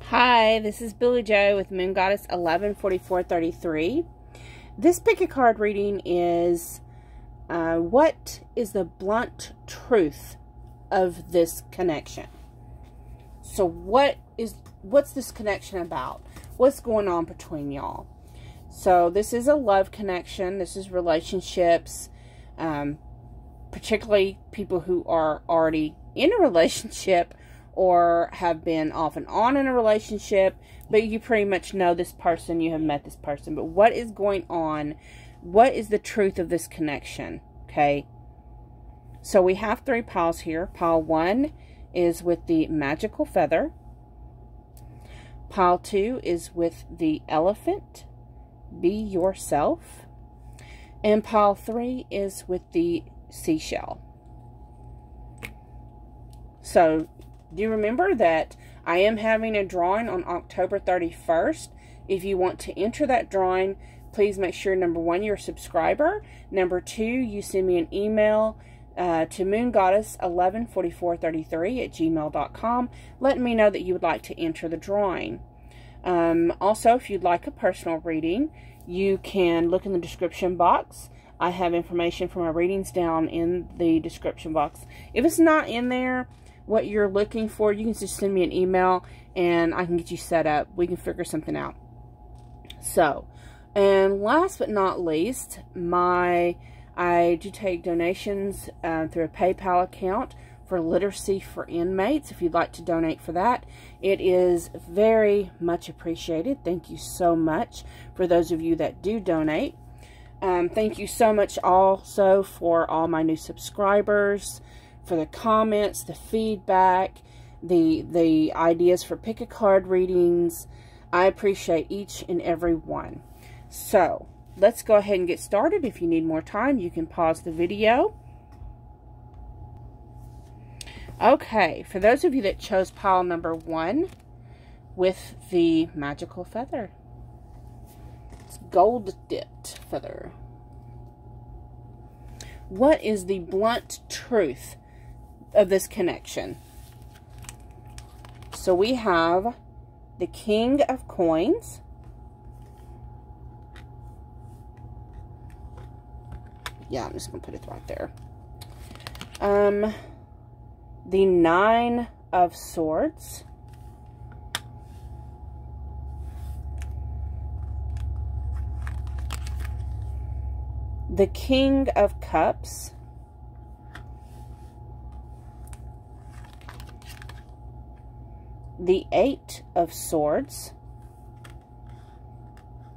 Hi, this is Billy Joe with Moon Goddess 114433. This pick a card reading is what is the blunt truth of this connection? So what's this connection about? What's going on between y'all? So this is a love connection. This is relationships, particularly people who are already in a relationship or have been off and on in a relationship, but you pretty much know this person, you have met this person. But what is going on? What is the truth of this connection? Okay. So we have three piles here. Pile 1 is with the magical feather. Pile 2 is with the elephant. Be yourself. And pile 3 is with the seashell. So do you remember that I am having a drawing on October 31st? If you want to enter that drawing, please make sure, number 1, you're a subscriber. Number 2, you send me an email to moongoddess114433@gmail.com, letting me know that you would like to enter the drawing. Also, if you'd like a personal reading, you can look in the description box. I have information for my readings down in the description box. If it's not in there, what you're looking for, you can just send me an email and I can get you set up. We can figure something out. So, and last but not least, I do take donations through a PayPal account for literacy for inmates. If you'd like to donate for that, it is very much appreciated. Thank you so much for those of you that do donate. Thank you so much also for all my new subscribers, for the comments, the feedback, the ideas for pick a card readings. I appreciate each and every one. So let's go ahead and get started. If you need more time, you can pause the video. Okay, for those of you that chose pile number 1 with the magical feather, it's gold dipped feather. What is the blunt truth of this connection? So we have the King of Coins, yeah, I'm just gonna put it right there. The 9 of Swords, the King of Cups, the 8 of Swords.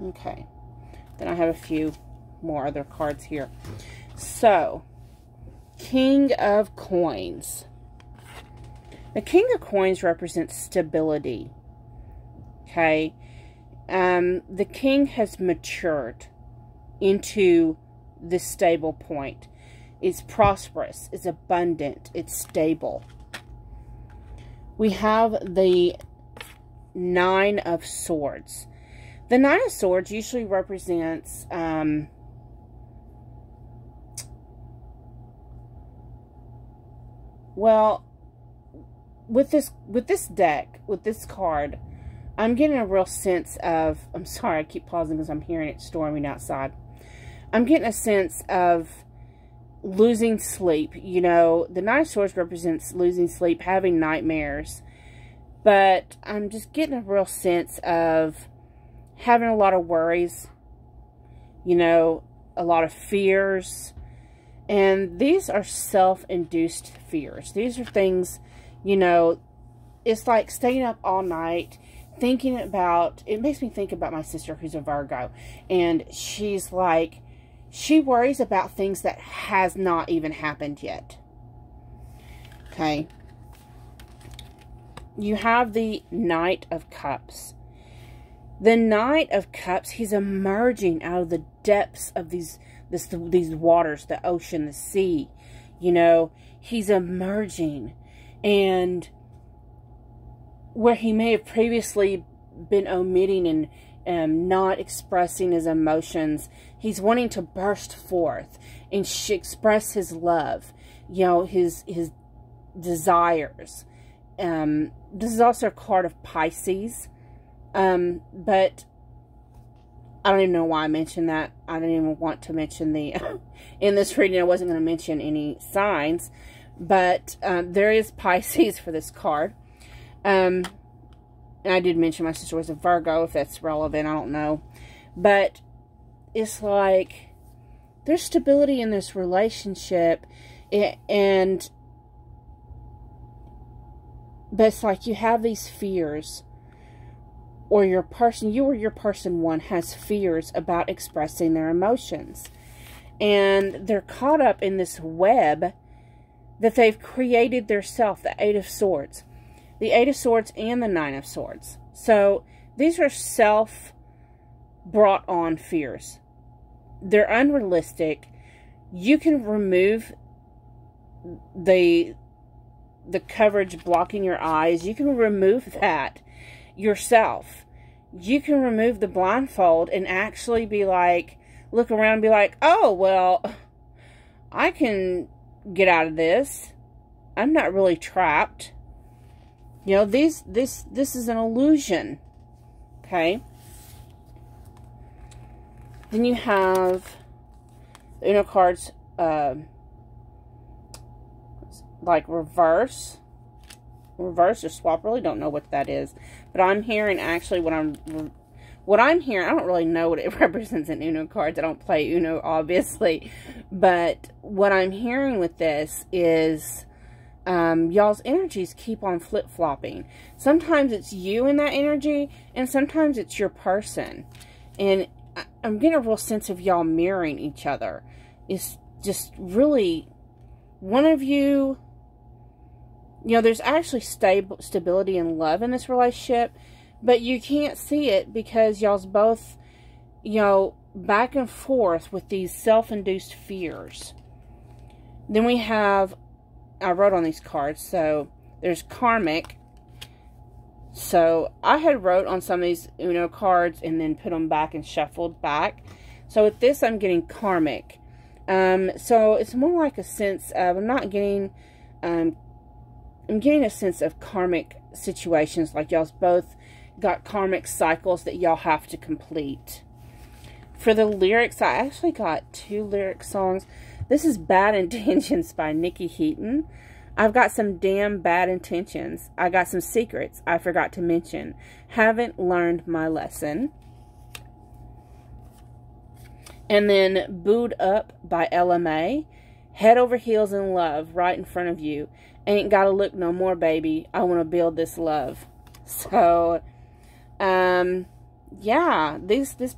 Okay, then I have a few more other cards here. So, King of Coins. The King of Coins represents stability. Okay, the King has matured into this stable point. It's prosperous, it's abundant, it's stable. We have the 9 of Swords. The 9 of Swords usually represents well, with this deck, with this card, I'm getting a real sense of, I'm sorry, I keep pausing because I'm hearing it storming outside. I'm getting a sense of losing sleep. You know, the 9 of Swords represents losing sleep, having nightmares. But I'm just getting a real sense of having a lot of worries. You know, a lot of fears. And these are self-induced fears. These are things, you know, it's like staying up all night thinking about, it makes me think about my sister who's a Virgo. And she's like, she worries about things that has not even happened yet. Okay. You have the Knight of Cups. The Knight of Cups, he's emerging out of the depths of these waters, the ocean, the sea. You know, he's emerging. And where he may have previously been omitting and not expressing his emotions, he's wanting to burst forth and express his love, you know, his desires. this is also a card of Pisces. But I don't even know why I mentioned that. I didn't even want to mention the, in this reading, I wasn't going to mention any signs. But there is Pisces for this card. And I did mention my sister was a Virgo, if that's relevant, I don't know. But it's like, there's stability in this relationship, but it's like you have these fears, or you or your person one has fears about expressing their emotions. And they're caught up in this web that they've created themselves, the Eight of Swords. The Eight of Swords and the Nine of Swords. So these are self-brought on fears. They're unrealistic. You can remove the coverage blocking your eyes. You can remove that yourself. You can remove the blindfold and actually be like, look around and be like, oh, well, I can get out of this. I'm not really trapped. You know, this is an illusion. Okay? Then you have the Uno cards, like reverse or swap. Really don't know what that is. But I'm hearing actually what I'm hearing. I don't really know what it represents in Uno cards. I don't play Uno, obviously. But what I'm hearing with this is y'all's energies keep on flip-flopping. Sometimes it's you in that energy, and sometimes it's your person. And I'm getting a real sense of y'all mirroring each other. It's just really, one of you, you know, there's actually stability and love in this relationship, but you can't see it because y'all's both, you know, back and forth with these self-induced fears. Then we have, I wrote on these cards, so there's karmic. So I had wrote on some of these Uno cards and then put them back and shuffled back. So with this, I'm getting karmic. So it's more like a sense of, I'm getting a sense of karmic situations, like y'all's both got karmic cycles that y'all have to complete. For the lyrics, I actually got 2 lyric songs. This is Bad Intentions by Nikki Heaton. I've got some damn bad intentions. I got some secrets I forgot to mention. Haven't learned my lesson. And then Booed Up by LMA. Head over heels in love right in front of you. Ain't gotta look no more, baby. I want to build this love. So, yeah,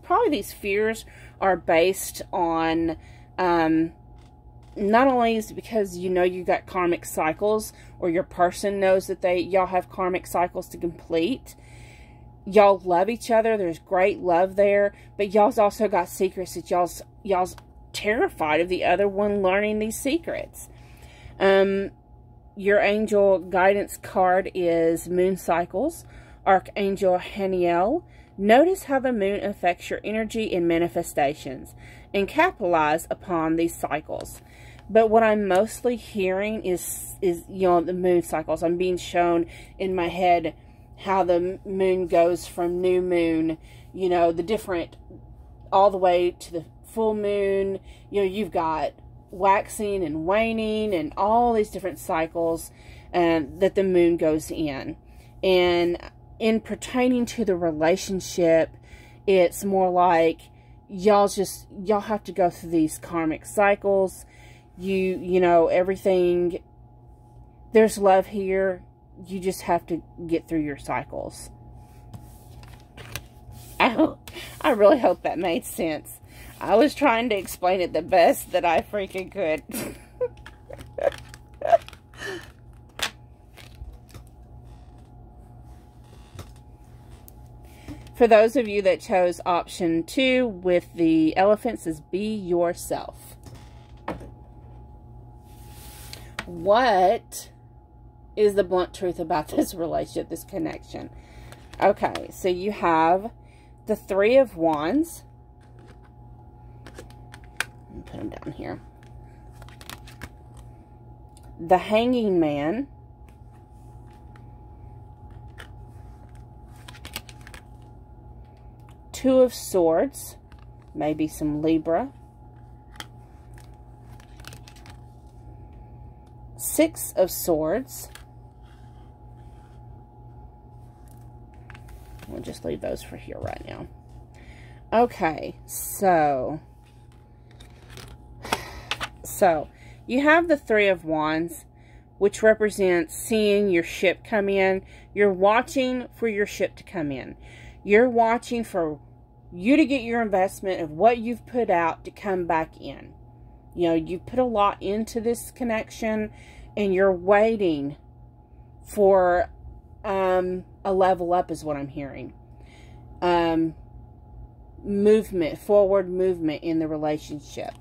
probably these fears are based on, not only is it because you know you got karmic cycles, or your person knows that y'all have karmic cycles to complete. Y'all love each other. There's great love there, but y'all's also got secrets that y'all's terrified of the other one learning these secrets. Your angel guidance card is Moon Cycles, Archangel Haniel. Notice how the moon affects your energy and manifestations, and capitalize upon these cycles. But what I'm mostly hearing is you know, the moon cycles. I'm being shown in my head how the moon goes from new moon, you know, the different, all the way to the full moon. You know, you've got waxing and waning and all these different cycles that the moon goes in. And in pertaining to the relationship, it's more like y'all have to go through these karmic cycles. You know, everything, there's love here. You just have to get through your cycles. I really hope that made sense. I was trying to explain it the best that I freaking could. For those of you that chose option 2 with the elephants, is be yourself. What is the blunt truth about this relationship, this connection? Okay, so you have the Three of Wands. Let me put them down here. The Hanging Man. Two of Swords, maybe some Libra. Six of Swords. We'll just leave those for here right now. Okay, so you have the Three of Wands, which represents seeing your ship come in. You're watching for your ship to come in. You're watching for you to get your investment of what you've put out to come back in. You know, you put a lot into this connection, and you're waiting for a level up is what I'm hearing. Movement, forward movement in the relationship.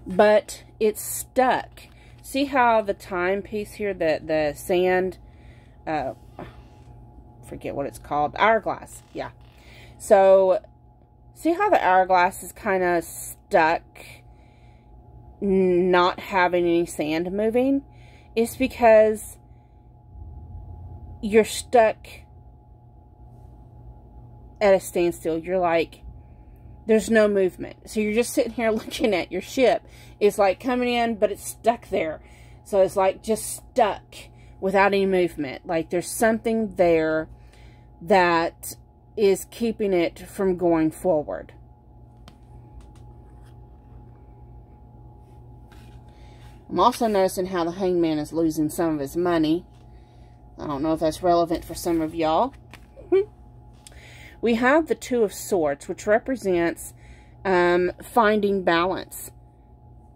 But it's stuck. See how the timepiece here, the sand, forget what it's called, hourglass, yeah. So, see how the hourglass is kind of stuck, not having any sand moving? It's because you're stuck at a standstill. You're like, there's no movement. So you're just sitting here looking at your ship. It's like coming in, but it's stuck there. So it's like just stuck without any movement. Like there's something there that is keeping it from going forward. I'm also noticing how the Hangman is losing some of his money. I don't know if that's relevant for some of y'all. We have the Two of Swords, which represents finding balance.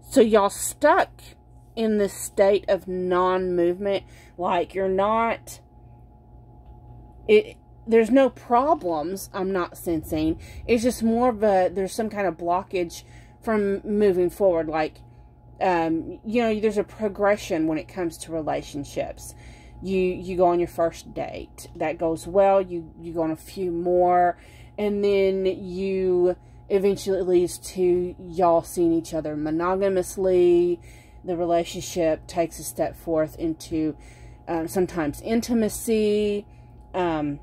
So y'all stuck in this state of non-movement. Like you're not... There's no problems, I'm not sensing. It's just more of a... There's some kind of blockage from moving forward. Like, you know, there's a progression when it comes to relationships. You go on your first date. That goes well. You go on a few more. And then you eventually it leads to y'all seeing each other monogamously. The relationship takes a step forth into sometimes intimacy. And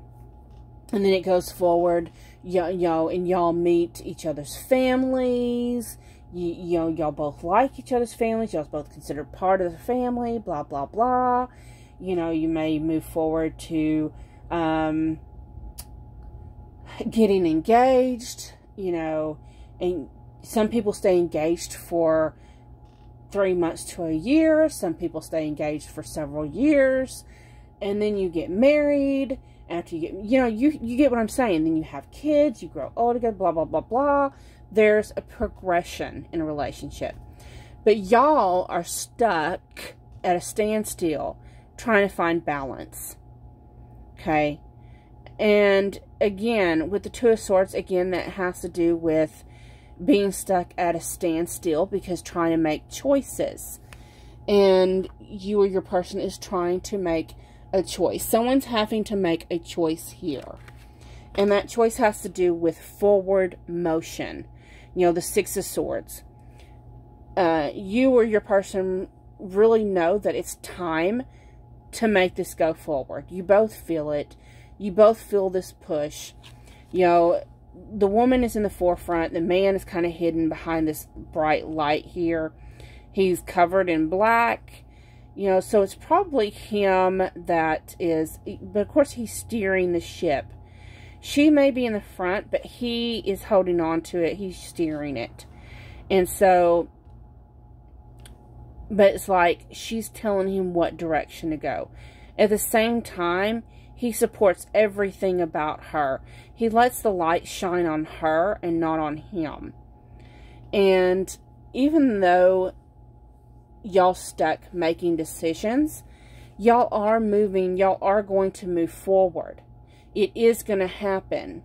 then it goes forward. Y'all meet each other's families. Y'all both like each other's families. Y'all both considered part of the family. Blah, blah, blah. You know, you may move forward to getting engaged, you know, and some people stay engaged for 3 months to a year. Some people stay engaged for several years, and then you get married. After you get, you know, you get what I'm saying. Then you have kids, you grow old together, blah, blah, blah, blah. There's a progression in a relationship. But y'all are stuck at a standstill, trying to find balance. Okay. And again, with the Two of Swords, again, that has to do with being stuck at a standstill because trying to make choices. And you or your person is trying to make a choice. Someone's having to make a choice here. And that choice has to do with forward motion. You know, the Six of Swords. You or your person really know that it's time to make this go forward. You both feel it. You both feel this push. You know, the woman is in the forefront. The man is kind of hidden behind this bright light here. He's covered in black. You know, so it's probably him that is... But of course, he's steering the ship. She may be in the front, but he is holding on to it. He's steering it. And so... But it's like she's telling him what direction to go. At the same time, he supports everything about her. He lets the light shine on her and not on him. And even though y'all stuck making decisions, y'all are moving. Y'all are going to move forward. It is going to happen.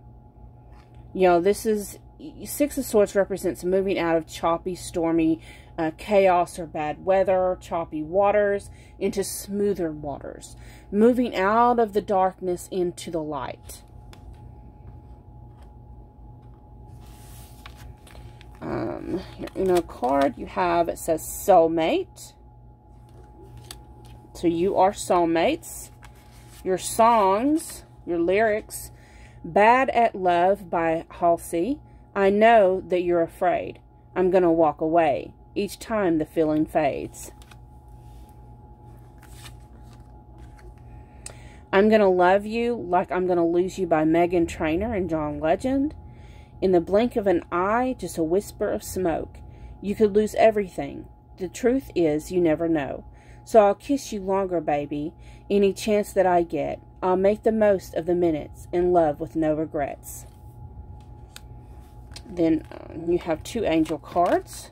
You know, this is... Six of Swords represents moving out of choppy, stormy chaos or bad weather, choppy waters, into smoother waters. Moving out of the darkness into the light. Your Uno card you have, it says Soulmate. So you are soulmates. Your songs your lyrics. Bad at Love by Halsey. I know that you're afraid. I'm gonna walk away each time the feeling fades. I'm Gonna Love You Like I'm Gonna Lose You by Meghan Trainor and John Legend. In the blink of an eye, just a whisper of smoke. You could lose everything. The truth is, you never know. So I'll kiss you longer, baby. Any chance that I get. I'll make the most of the minutes in love with no regrets. Then you have 2 angel cards.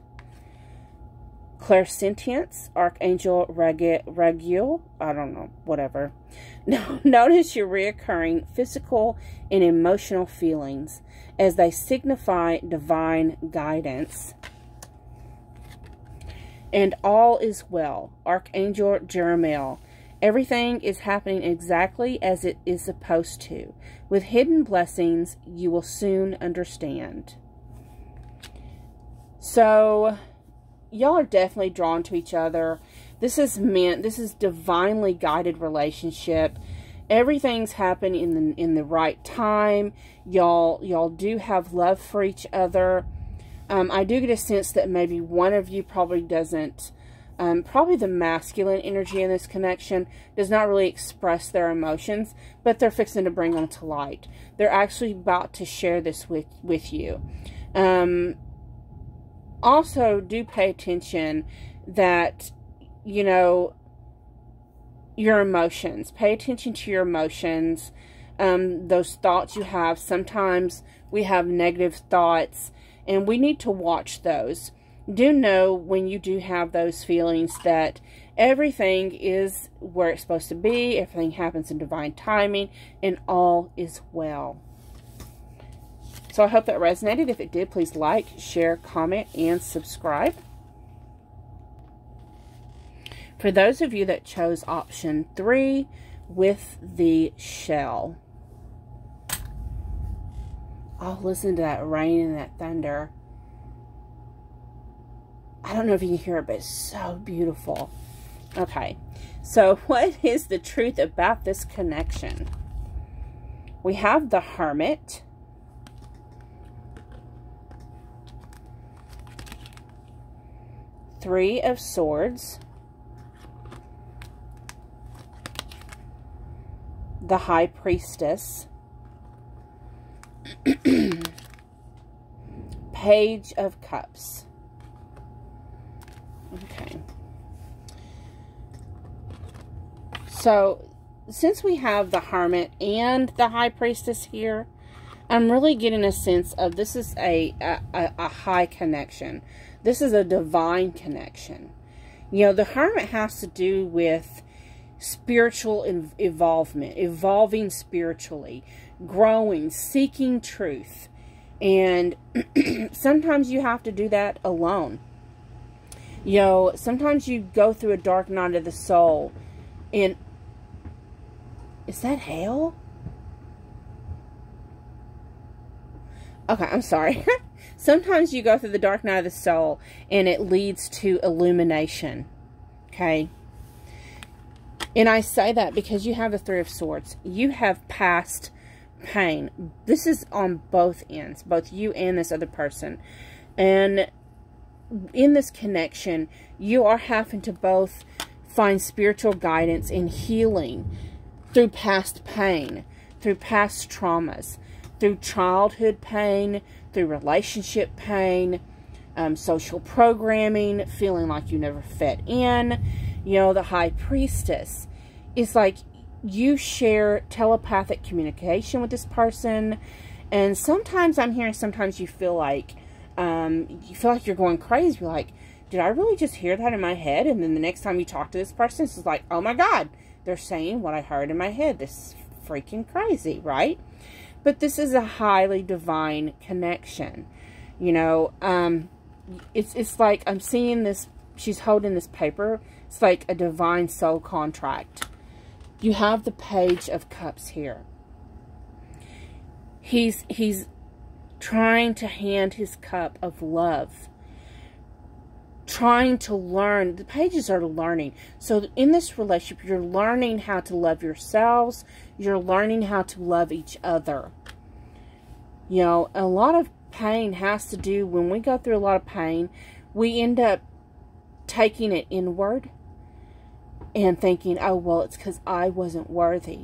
Clairsentience, Archangel Raguel. I don't know, whatever. Now, notice your reoccurring physical and emotional feelings as they signify divine guidance. And all is well, Archangel Jeremiel. Everything is happening exactly as it is supposed to. With hidden blessings, you will soon understand. So, y'all are definitely drawn to each other. This is divinely guided relationship. Everything's happening in the right time. Y'all do have love for each other. I do get a sense that maybe one of you probably doesn't, probably the masculine energy in this connection does not really express their emotions, but they're fixing to bring them to light. They're actually about to share this with you. Also, do pay attention that, you know, your emotions. Pay attention to your emotions. Those thoughts you have. Sometimes we have negative thoughts, and we need to watch those. Do know when you do have those feelings that everything is where it's supposed to be. Everything happens in divine timing, and all is well. So I hope that resonated. If it did, please like, share, comment, and subscribe. For those of you that chose option 3 with the shell. Oh, listen to that rain and that thunder. I don't know if you can hear it, but it's so beautiful. Okay, so what is the truth about this connection? We have the Hermit. Three of Swords. The High Priestess. Page of Cups. Okay. So, since we have the Hermit and the High Priestess here, I'm really getting a sense of this is a high connection. This is a divine connection. You know, the Hermit has to do with spiritual involvement, evolving spiritually, growing, seeking truth. And sometimes you have to do that alone. You know, sometimes you go through a dark night of the soul. And is that hail? Okay, I'm sorry. Sometimes you go through the dark night of the soul and it leads to illumination. Okay? And I say that because you have the Three of Swords. You have past pain. This is on both ends, both you and this other person. And in this connection, you are having to both find spiritual guidance and healing through past pain, through past traumas, through childhood pain, through relationship pain, social programming, feeling like you never fit in. You know, the High Priestess. It's like you share telepathic communication with this person. And sometimes I'm hearing, sometimes you feel like you're going crazy. You're like, did I really just hear that in my head? And then the next time you talk to this person, it's like, oh my God, they're saying what I heard in my head. This is freaking crazy, right? But this is a highly divine connection. You know, it's like I'm seeing this, she's holding this paper. It's like a divine soul contract. You have the Page of Cups here. He's trying to hand his cup of love trying to learn. The pages are learning. So in this relationship, you're learning how to love yourselves. You're learning how to love each other. You know, a lot of pain has to do, when we go through a lot of pain, we end up taking it inward and thinking, oh, well, it's because I wasn't worthy.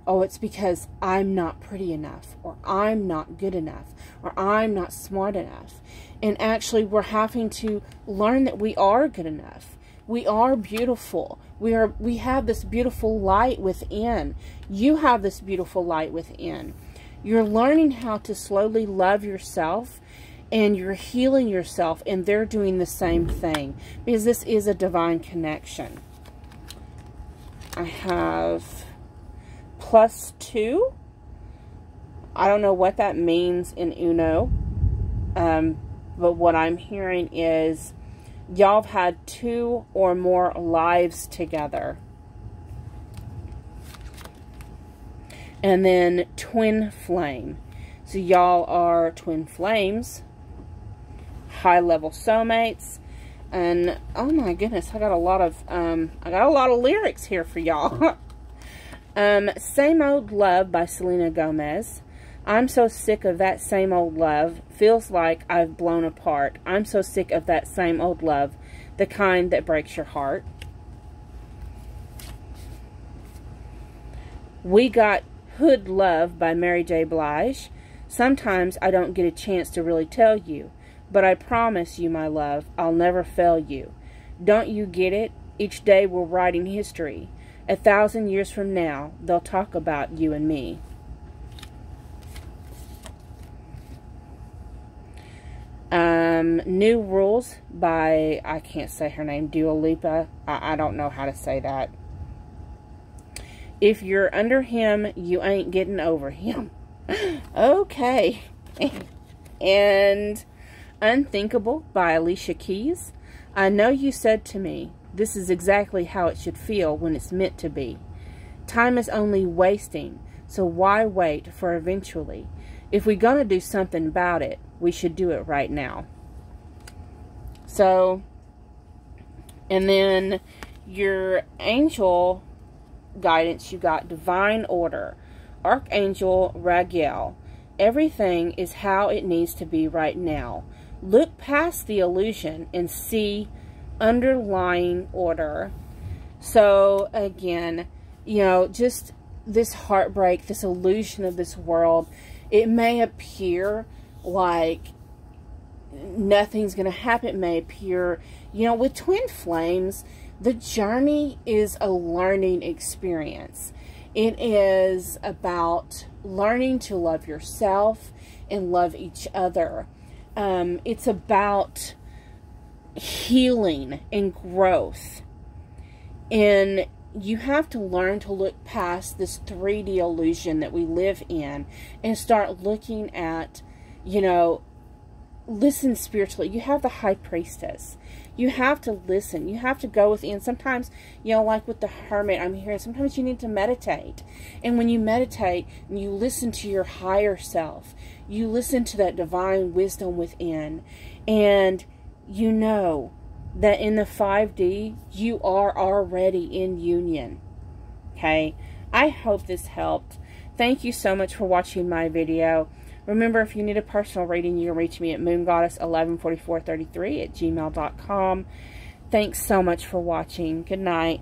Oh, it's because I'm not pretty enough, or I'm not good enough, or I'm not smart enough. And actually, we're having to learn that we are good enough. We are beautiful. We have this beautiful light within. You have this beautiful light within. You're learning how to slowly love yourself, and you're healing yourself, and they're doing the same thing, because this is a divine connection. I have +2. I don't know what that means in Uno, but what I'm hearing is y'all have had 2 or more lives together. And then twin flame. So y'all are twin flames, high level soulmates, and oh my goodness, I got a lot of lyrics here for y'all. Same Old Love by Selena Gomez. I'm so sick of that same old love. Feels like I've blown apart. I'm so sick of that same old love. The kind that breaks your heart. We Got Hood Love by Mary J. Blige. Sometimes I don't get a chance to really tell you, but I promise you, my love, I'll never fail you. Don't you get it? Each day we're writing history. 1,000 years from now, they'll talk about you and me. New Rules by, I can't say her name, Dua Lipa. I don't know how to say that. If you're under him, you ain't getting over him. Okay. And Unthinkable by Alicia Keys. I know you said to me, this is exactly how it should feel when it's meant to be. Time is only wasting, so why wait for eventually? If we're going to do something about it, we should do it right now. So, and then your angel guidance, you got Divine Order, Archangel Raguel. Everything is how it needs to be right now. Look past the illusion and see underlying order. So again, you know, just this heartbreak, this illusion of this world, it may appear like nothing's going to happen. It may appear, you know, with twin flames, the journey is a learning experience. It is about learning to love yourself and love each other. It's about healing and growth. And you have to learn to look past this 3D illusion that we live in and start looking at, you know, listen spiritually. You have the high priestess. You have to listen. You have to go within. Sometimes, you know, like with the hermit, I'm hearing sometimes you need to meditate. And when you meditate, and you listen to your higher self, you listen to that divine wisdom within, and you know that in the 5D, you are already in union. Okay? I hope this helped. Thank you so much for watching my video. Remember, if you need a personal reading, you can reach me at moongoddess114433 @gmail.com. Thanks so much for watching. Good night.